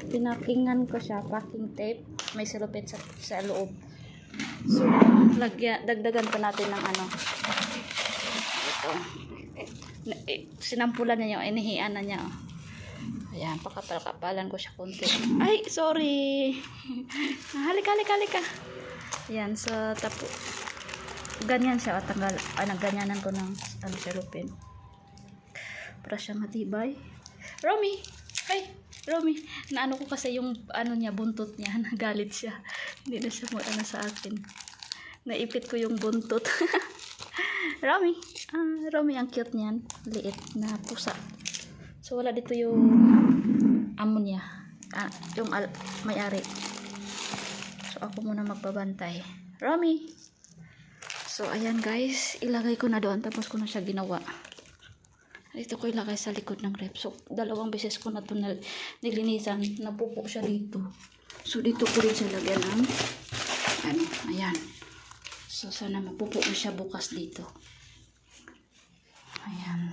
pinakingan ko siya, packing tape, may silupin sa loob. So, dagdagan pa natin ng ano. Ito. Sinampulan niya yung inihian na niya. Oh. Ayan, pakapal-kapalan ko siya konti. Ay, sorry. Halika. Ayan, so, ganyan siya. Ganyanan ko ng silupin. Para siya matibay. Romy! Ay! Romy! Naano ko kasi yung niya, buntot niya. Nagalit siya. Hindi na siya sa akin. Naipit ko yung buntot. Romy! Romy, ang cute niyan. Liit na pusa. So, wala dito yung amo niya. Yung may-ari. So, ako muna magbabantay. Romy! So, ayan guys. Ilagay ko na doon. Tapos ko na siya ginawa. Dito ko ilagay sa likod ng rep. So, 2 beses ko na ito nilinisan. Napupo siya dito. So, dito ko rin siya lagyan ng ayan. So, sana mapupo na siya bukas dito. Ayan.